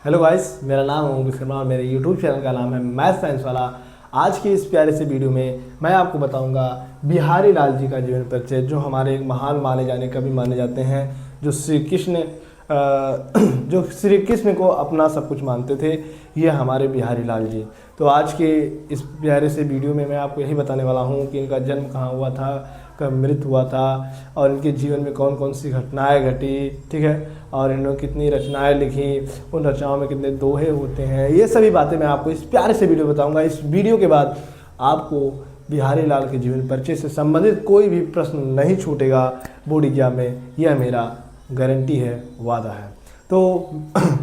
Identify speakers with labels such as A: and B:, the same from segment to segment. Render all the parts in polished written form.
A: Hello guys, मेरा नाम है ओम शर्मा और मेरे यूट्यूब चैनल का नाम है मैथ साइंस वाला। आज की इस प्यारे से वीडियो में मैं आपको बताऊंगा बिहारी लाल जी का जीवन परिचय, जो हमारे एक महान माने जाने कवि माने जाते हैं, जो श्री कृष्ण को अपना सब कुछ मानते थे। ये हमारे बिहारी लाल जी। तो आज के इस प्यारे से वीडियो में मैं आपको यही बताने वाला हूँ कि इनका जन्म कहाँ हुआ था, कब मृत्यु हुआ था और इनके जीवन में कौन कौन सी घटनाएं घटी, ठीक है, और इन्होंने कितनी रचनाएं लिखी, उन रचनाओं में कितने दोहे होते हैं। ये सभी बातें मैं आपको इस प्यारे से वीडियो बताऊंगा। इस वीडियो के बाद आपको बिहारी लाल के जीवन परिचय से संबंधित कोई भी प्रश्न नहीं छूटेगा बोर्ड एग्जाम में, यह मेरा गारंटी है, वादा है। तो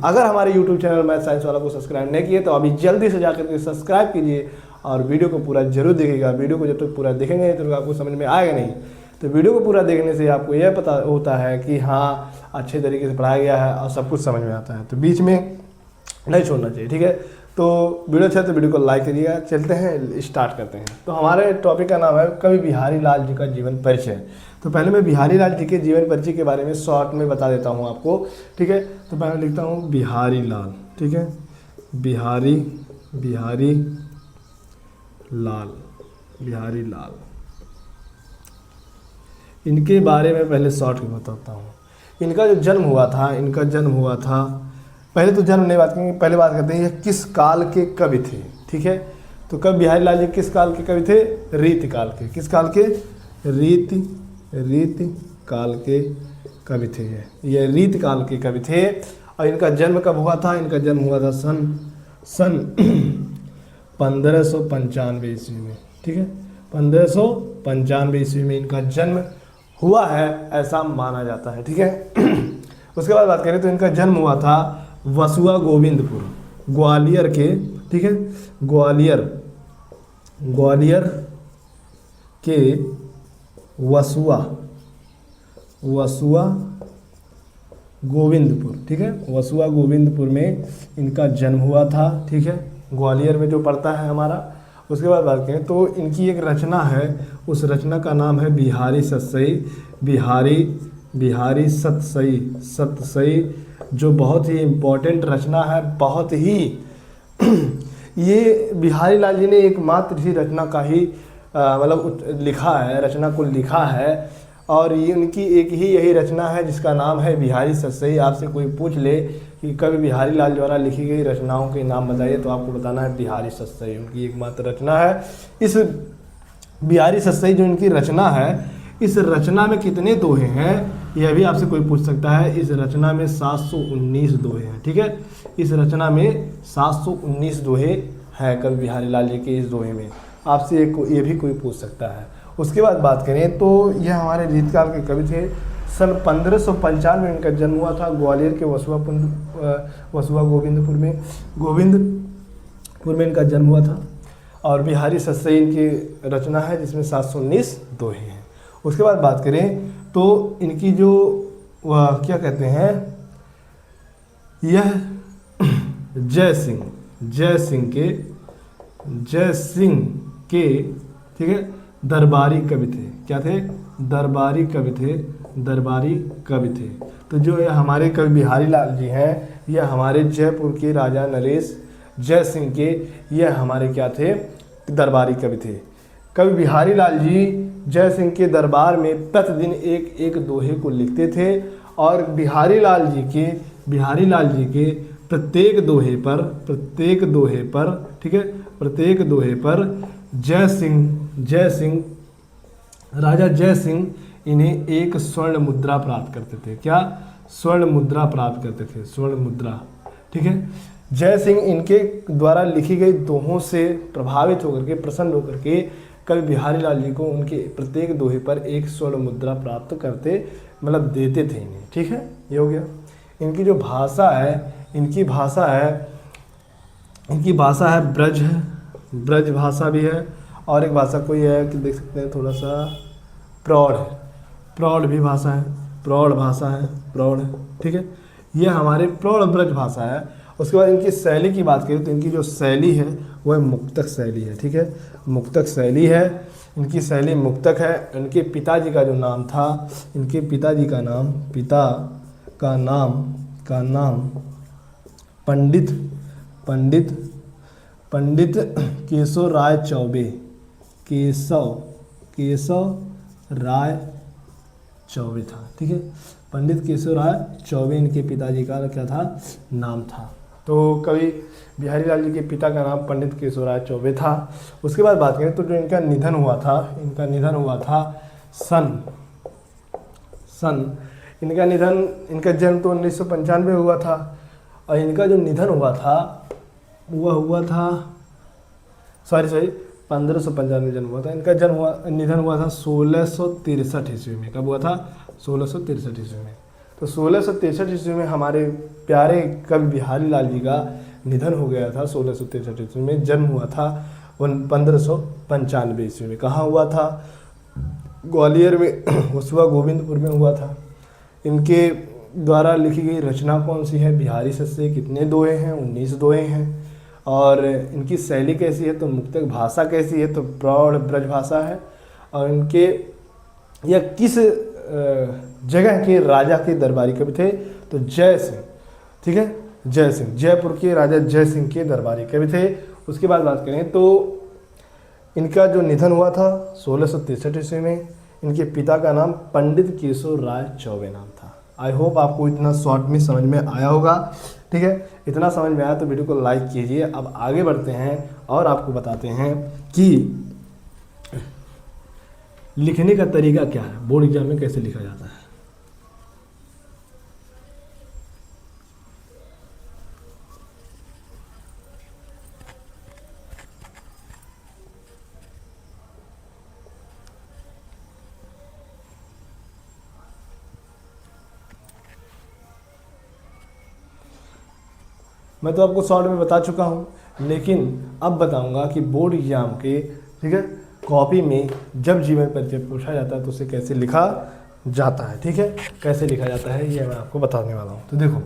A: अगर हमारे YouTube चैनल मैथ साइंस वाला को सब्सक्राइब नहीं किए तो अभी जल्दी से जाकर के सब्सक्राइब कीजिए और वीडियो को पूरा जरूर देखिएगा। वीडियो को जब तक पूरा देखेंगे तो आपको समझ में आएगा नहीं। तो वीडियो को पूरा देखने से आपको यह पता होता है कि हाँ, अच्छे तरीके से पढ़ाया गया है और सब कुछ समझ में आता है। तो बीच में नहीं छोड़ना चाहिए, ठीक है। तो वीडियो अच्छा है तो वीडियो को लाइक करिएगा। चलते हैं, स्टार्ट करते हैं। तो हमारे टॉपिक का नाम है कवि बिहारी लाल जी का जीवन परिचय। तो पहले मैं बिहारी लाल जी के जीवन परिचय के बारे में शॉर्ट में बता देता हूँ आपको, ठीक है। तो पहले लिखता हूँ बिहारी लाल, ठीक है, बिहारी लाल। इनके बारे में पहले शॉर्ट में बताता हूँ। इनका जो जन्म हुआ था, पहले तो जन्म नहीं बात करेंगे, पहले बात करते हैं ये किस काल के कवि थे, ठीक है। तो कवि बिहारी लाल जी किस काल के कवि थे? रीति काल के। किस काल के? रीति काल के कवि थे। ये रीति काल के कवि थे। और इनका जन्म कब हुआ था? इनका जन्म हुआ था सन 1595 ईस्वी में, ठीक है। 1595 ईस्वी में इनका जन्म हुआ है, ऐसा माना जाता है, ठीक है। उसके बाद बात करें तो इनका जन्म हुआ था वसुआ गोविंदपुर, ग्वालियर के, ठीक है, ग्वालियर के वसुआ गोविंदपुर, ठीक है, वसुआ गोविंदपुर में इनका जन्म हुआ था, ठीक है, ग्वालियर में जो पड़ता है हमारा। उसके बाद बात करें तो इनकी एक रचना है, उस रचना का नाम है बिहारी सतसई, जो बहुत ही इम्पोर्टेंट रचना है, बहुत ही ये बिहारी लाल जी ने एकमात्र ही रचना का ही मतलब लिखा है, रचना को लिखा है। और ये उनकी एक ही यही रचना है जिसका नाम है बिहारी सतसई। आपसे कोई पूछ ले कि कवि बिहारी लाल द्वारा लिखी गई रचनाओं के नाम बताइए तो आपको बताना है बिहारी सतसई उनकी एकमात्र रचना है। इस बिहारी सतसई जो इनकी रचना है, इस रचना में कितने दोहे हैं यह भी आपसे कोई पूछ सकता है। इस रचना में 719 दोहे हैं, ठीक है। इस रचना में 719 दोहे हैं कवि बिहारी लाल जी के इस दोहे में। आपसे ये भी कोई पूछ सकता है। उसके बाद बात करें तो यह हमारे रीतकाल के कवि थे। सन 1595 में इनका जन्म हुआ था ग्वालियर के वसुआ गोविंदपुर में इनका जन्म हुआ था। और बिहारी सतसई इनकी रचना है जिसमें 719 दोहे हैं। उसके बाद बात करें तो इनकी जो क्या कहते हैं, यह जय सिंह के ठीक है दरबारी कवि थे। क्या थे? दरबारी कवि थे। तो जो ये हमारे कवि बिहारी लाल जी हैं, यह हमारे जयपुर के राजा नरेश जय सिंह के यह हमारे क्या थे? दरबारी कवि थे। कवि बिहारी लाल जी जय सिंह के दरबार में प्रतिदिन एक दोहे को लिखते थे। और बिहारी लाल जी के प्रत्येक दोहे पर राजा जय सिंह इन्हें एक स्वर्ण मुद्रा प्राप्त करते थे। क्या? स्वर्ण मुद्रा प्राप्त करते थे, स्वर्ण मुद्रा, ठीक है। जय सिंह इनके द्वारा लिखी गई दोहों से प्रभावित होकर के, प्रसन्न होकर के कवि बिहारी लाल जी को उनके प्रत्येक दोहे पर एक स्वर्ण मुद्रा प्राप्त करते, मतलब देते थे इन्हें, ठीक है। ये हो गया। इनकी जो भाषा है, इनकी भाषा है ब्रज भाषा भी है। और एक भाषा कोई है कि देख सकते हैं थोड़ा सा प्रौढ़ भी भाषा है, प्रौढ़, ठीक है। ये हमारे प्रौढ़ ब्रज भाषा है। उसके बाद इनकी शैली की बात करें तो इनकी जो शैली है वह मुक्तक शैली है, ठीक है, मुक्तक शैली है। इनकी शैली मुक्तक है। इनके पिताजी का जो नाम था, इनके पिताजी का नाम पंडित पंडित पंडित केशव राय चौबे, केशव राय चौबे था। ठीक है, पंडित केशव राय चौबे इनके पिताजी का क्या था, नाम था। तो कवि बिहारी लाल जी के पिता का नाम पंडित केशव राय चौबे था। उसके बाद बात करें तो जो इनका निधन हुआ था, इनका जन्म तो 1995 हुआ था, और इनका जो निधन हुआ था वह हुआ था 1595 जन्म हुआ था। इनका निधन हुआ था 1663 ईस्वी में। कब हुआ था, 1663 ईस्वी में। तो 1663 ईस्वी में हमारे प्यारे कवि बिहारी लाल जी का निधन हो गया था। 1663 ईस्वी में जन्म हुआ था 1595 ईस्वी में। कहाँ हुआ था, ग्वालियर में वसुआ गोविंदपुर में हुआ था। इनके द्वारा लिखी गई रचना कौन सी है, बिहारी सस्से। कितने दोहे हैं, 19 दोहे हैं। और इनकी शैली कैसी है, तो मुक्तक भाषा कैसी है, तो प्रौढ़ ब्रज भाषा है। और इनके यह किस जगह के राजा के दरबारी कवि थे, तो जय सिंह। ठीक है, जय सिंह, जयपुर के राजा जय सिंह के दरबारी कवि थे। उसके बाद बात करें तो इनका जो निधन हुआ था 1663 ईस्वी में। इनके पिता का नाम पंडित केशव राय चौबे नाम था। आई होप आपको इतना शॉर्ट में समझ में आया होगा। ठीक है, इतना समझ में आया तो वीडियो को लाइक कीजिए। अब आगे बढ़ते हैं और आपको बताते हैं कि लिखने का तरीका क्या है, बोर्ड एग्जाम में कैसे लिखा जाता है। मैं तो आपको शॉर्ट में बता चुका हूँ, लेकिन अब बताऊंगा कि बोर्ड एग्जाम के, ठीक है, कॉपी में जब जीवन परिचय पूछा जाता है तो उसे कैसे लिखा जाता है। ठीक है, कैसे लिखा जाता है ये मैं आपको बताने वाला हूँ। तो देखो,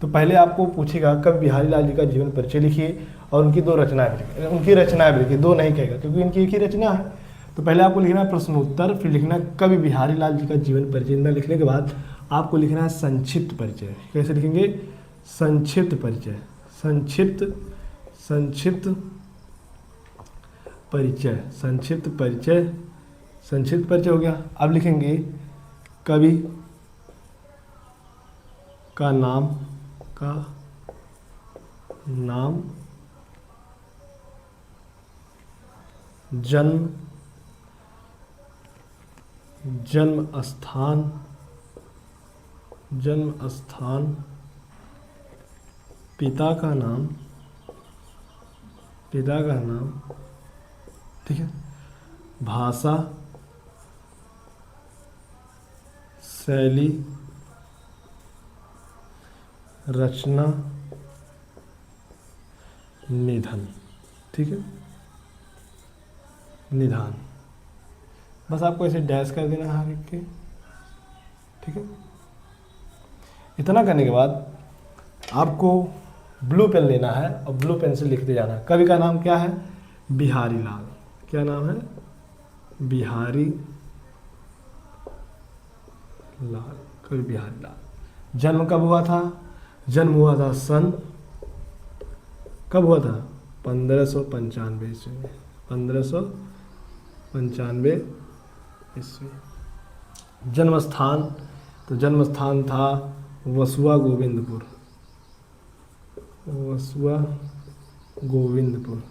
A: तो पहले आपको पूछेगा कवि बिहारी लाल जी का जीवन परिचय लिखिए और उनकी दो रचनाएं भी लिखिए। उनकी रचनाएं भी लिखिए, दो नहीं कहेगा क्योंकि इनकी एक ही रचना है। तो पहले आपको लिखना है प्रश्नोत्तर, फिर लिखना है कवि बिहारी लाल जी का जीवन परिचय। इतना लिखने के बाद आपको लिखना है संक्षिप्त परिचय। कैसे लिखेंगे, संक्षिप्त परिचय, संक्षिप्त परिचय, संक्षिप्त परिचय, संक्षिप्त परिचय हो गया। अब लिखेंगे कवि का नाम, जन्म स्थान, पिता का नाम, ठीक है, भाषा, शैली, रचना, निधन। ठीक है, निधान। बस आपको ऐसे डैश कर देना है लिख के। ठीक है, इतना करने के बाद आपको ब्लू पेन लेना है और ब्लू पेन से लिखते जाना है। कवि का नाम क्या है, बिहारी लाल। क्या नाम है, बिहारी लाल, कवि बिहारी लाल। जन्म कब हुआ था, जन्म हुआ था सन, कब हुआ था, 1595 ईस्वी में, 1595 ईस्वी। जन्म स्थान, तो जन्म स्थान था वसुआ गोविंदपुर, वसुआ गोविंदपुर,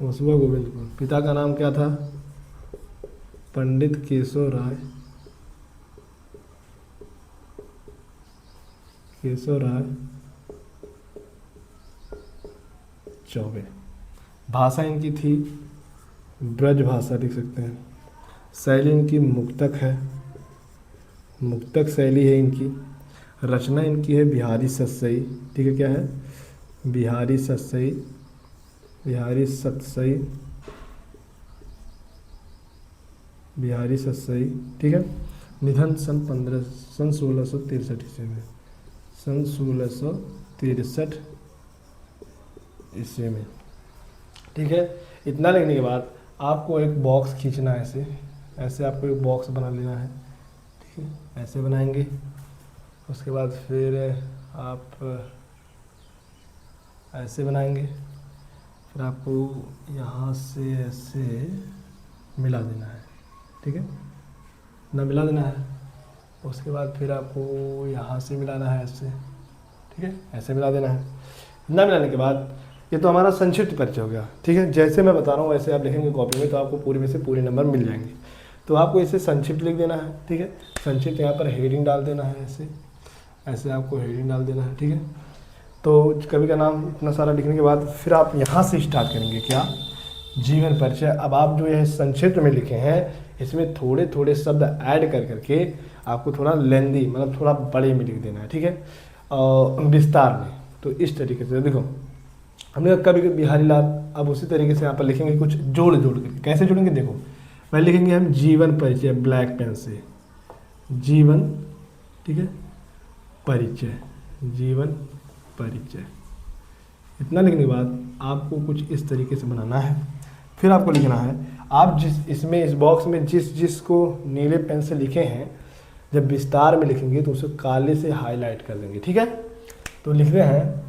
A: वसुआ गोविंदपुर। पिता का नाम क्या था, पंडित केशव राय चौबे। भाषा इनकी थी ब्रज भाषा, लिख सकते हैं। शैली इनकी मुक्तक है, मुक्तक शैली है इनकी। रचना इनकी है बिहारी सतसई। ठीक है, क्या है, बिहारी सतसई, बिहारी सतसई। ठीक है, निधन सन 1663 ईस्वी में, सन 1663 ईस्वी में। ठीक है, इतना लिखने के बाद आपको एक बॉक्स खींचना है, ऐसे आपको एक बॉक्स बना लेना है। ठीक ठीक है, ऐसे बनाएंगे। उसके बाद फिर आप ऐसे बनाएंगे, फिर आपको यहाँ से ऐसे मिला देना है, ठीक है ना, मिला देना है। उसके बाद फिर आपको यहाँ से मिलाना है ऐसे, ठीक है, ऐसे मिला देना है। ना मिलाने के बाद ये तो हमारा संक्षिप्त परिचय हो गया, ठीक है। जैसे मैं बता रहा हूँ वैसे आप लिखेंगे कॉपी में तो आपको पूरे में से पूरे नंबर मिल जाएंगे। तो आपको इसे संक्षिप्त लिख देना है, ठीक है। संक्षिप्त यहाँ पर हेडिंग डाल देना है, ऐसे ऐसे आपको हेडिंग डाल देना है, ठीक है। तो कवि का नाम इतना सारा लिखने के बाद फिर आप यहाँ से स्टार्ट करेंगे, क्या, जीवन परिचय। अब आप जो यह संक्षिप्त में लिखे हैं इसमें थोड़े थोड़े शब्द ऐड कर करके आपको थोड़ा लेंदी मतलब थोड़ा बड़े में लिख देना है, ठीक है, विस्तार में। तो इस तरीके से देखो हमने कभी बिहारी लाल, अब उसी तरीके से यहाँ पर लिखेंगे कुछ जोड़ जोड़ करके। कैसे जोड़ेंगे देखो, पहले लिखेंगे हम जीवन परिचय ब्लैक पेन से, जीवन, ठीक है, परिचय, जीवन परिचय। इतना लिखने के बाद आपको कुछ इस तरीके से बनाना है। फिर आपको लिखना है, आप जिस इसमें इस बॉक्स में जिस जिस को नीले पेन से लिखे हैं जब विस्तार में लिखेंगे तो उसे काले से हाईलाइट कर देंगे, ठीक है। तो लिख रहे हैं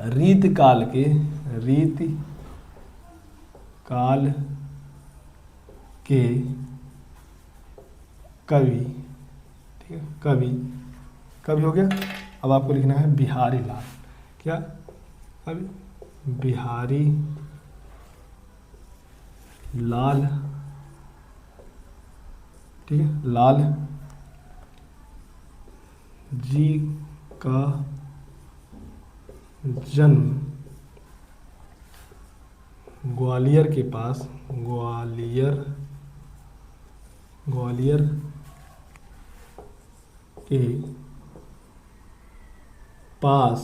A: रीत काल के, रीत काल के कवि, ठीक है, कवि, कवि हो गया। अब आपको लिखना है बिहारी लाल, क्या, कवि बिहारी लाल, ठीक है, लाल जी का जन्म ग्वालियर के पास, ग्वालियर, ग्वालियर के पास,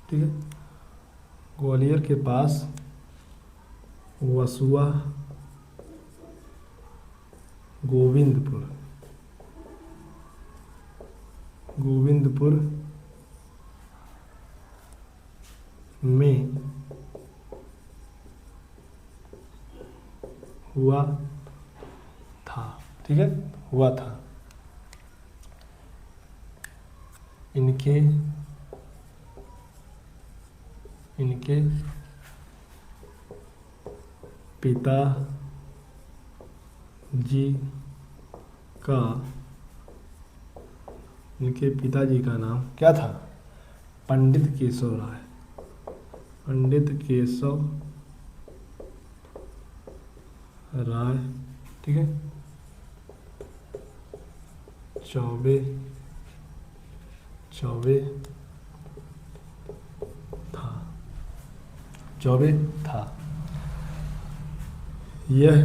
A: ठीक है, ग्वालियर के पास वसुआ गोविंदपुर, गोविंदपुर में हुआ था, ठीक है, हुआ था। इनके पिता जी का, इनके पिताजी का नाम क्या था, पंडित केशव राय, पंडित केशव राय, ठीक है, चौबे, चौबे था, चौबे था। यह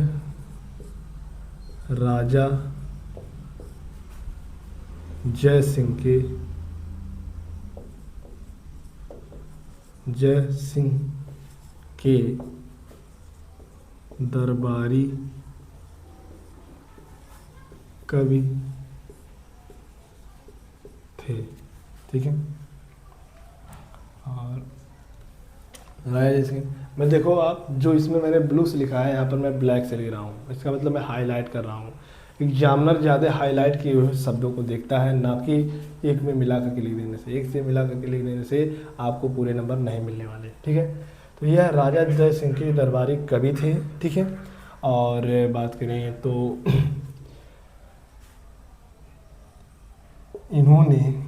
A: राजा जय सिंह के, जय सिंह के दरबारी कवि थे, ठीक है। और राय जैसे मैं देखो आप जो इसमें मैंने ब्लू से लिखा है यहाँ पर मैं ब्लैक से लिख रहा हूँ, इसका मतलब मैं हाईलाइट कर रहा हूँ। एग्जामिनर ज़्यादा हाईलाइट किए हुए शब्दों को देखता है, ना कि एक में मिला करके लिख देने से। एक से मिला करके लिख देने से आपको पूरे नंबर नहीं मिलने वाले, ठीक है। तो यह राजा जय सिंह के दरबारी कवि थे, ठीक है। और बात करें तो इन्होंने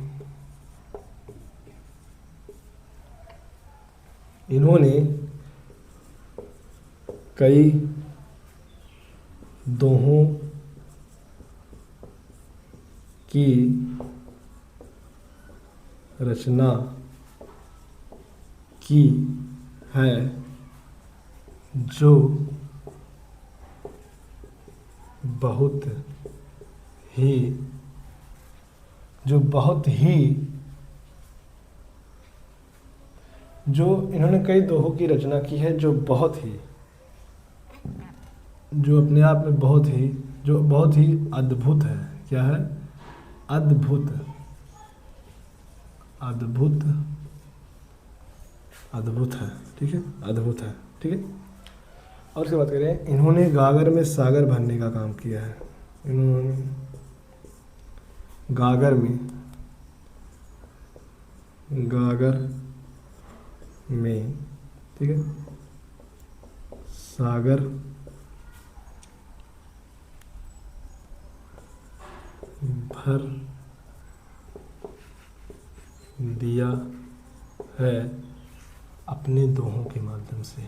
A: कई दोहों की रचना की है जो बहुत ही जो इन्होंने कई दोहों की रचना की है जो बहुत ही, जो अपने आप में बहुत ही, जो बहुत ही अद्भुत है। क्या है, अद्भुत, अद्भुत, अद्भुत है, ठीक है, अद्भुत है, ठीक है। और उसके बात करें, इन्होंने गागर में सागर भरने का काम किया है, इन्होंने गागर में, ठीक है, सागर भर दिया है अपने दोहों के माध्यम से,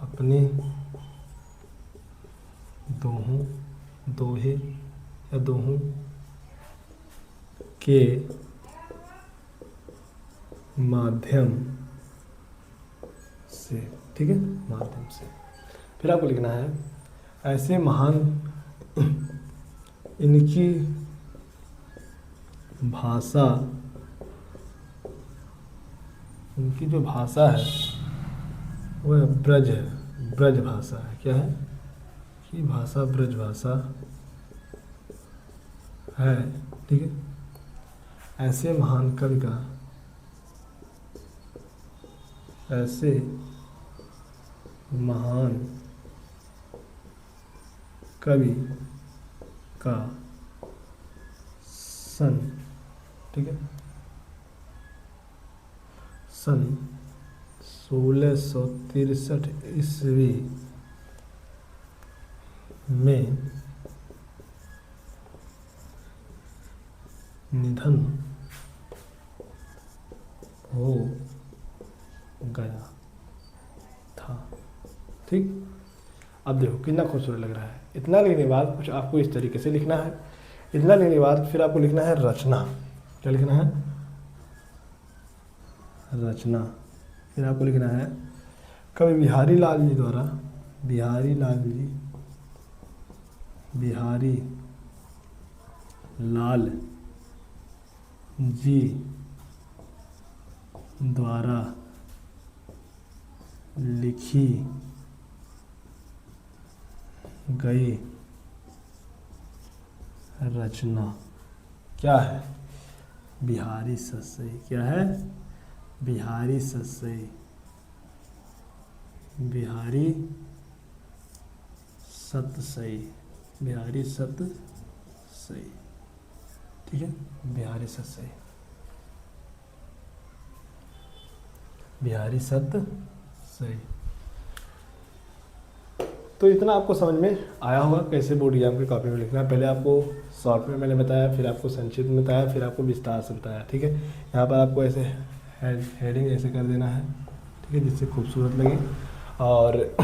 A: अपने दोहे या दोहों के माध्यम से, ठीक है, माध्यम से। फिर आपको लिखना है ऐसे महान इनकी भाषा, उनकी जो भाषा है वह ब्रज है, ब्रज भाषा है। क्या है कि भाषा ब्रज भाषा है, ठीक है। ऐसे महान कवि का, ऐसे महान कवि का सन, ठीक है, सन 1663 ईस्वी में निधन हो गया था, ठीक। अब देखो कितना खूबसूरत लग रहा है। इतना लिखने के बाद कुछ आपको इस तरीके से लिखना है। इतना लिखने के बाद फिर आपको लिखना है रचना। क्या लिखना है? रचना। फिर आपको लिखना है कवि बिहारी लाल जी द्वारा, बिहारी लाल जी द्वारा लिखी गई रचना क्या है? बिहारी सतसई। क्या है? बिहारी सतसई। बिहारी सतसई। बिहारी सतसई, ठीक है, बिहारी सतसई, बिहारी सतसई। तो इतना आपको समझ में आया होगा कैसे बोर्ड एग्जाम की कॉपी में लिखना है। पहले आपको शॉर्ट में मैंने बताया, फिर आपको संक्षिप्त में बताया, फिर आपको विस्तार से बताया, ठीक है। यहाँ पर आपको ऐसे हेडिंग ऐसे कर देना है, ठीक है, जिससे खूबसूरत लगे। और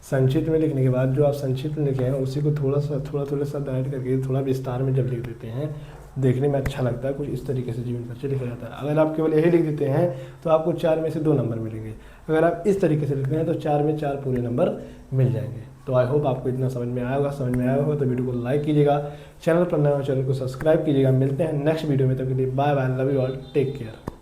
A: संक्षिप्त में लिखने के बाद जो आप संक्षिप्त में लिखे हैं उसी को थोड़ा सा ऐड करके थोड़ा विस्तार में जब लिख देते हैं, देखने में अच्छा लगता है। कुछ इस तरीके से जीवन परिचय लिखा जाता है। अगर आप केवल यही लिख देते हैं तो आपको 4 में से 2 नंबर मिलेंगे। अगर आप इस तरीके से लिखते हैं तो 4 में 4 पूरे नंबर मिल जाएंगे। तो आई होप आपको इतना समझ में आया होगा। समझ में आया होगा तो वीडियो को लाइक कीजिएगा, चैनल पर नया चैनल को सब्सक्राइब कीजिएगा। मिलते हैं नेक्स्ट वीडियो में, तब के लिए bye bye, love you all, take care.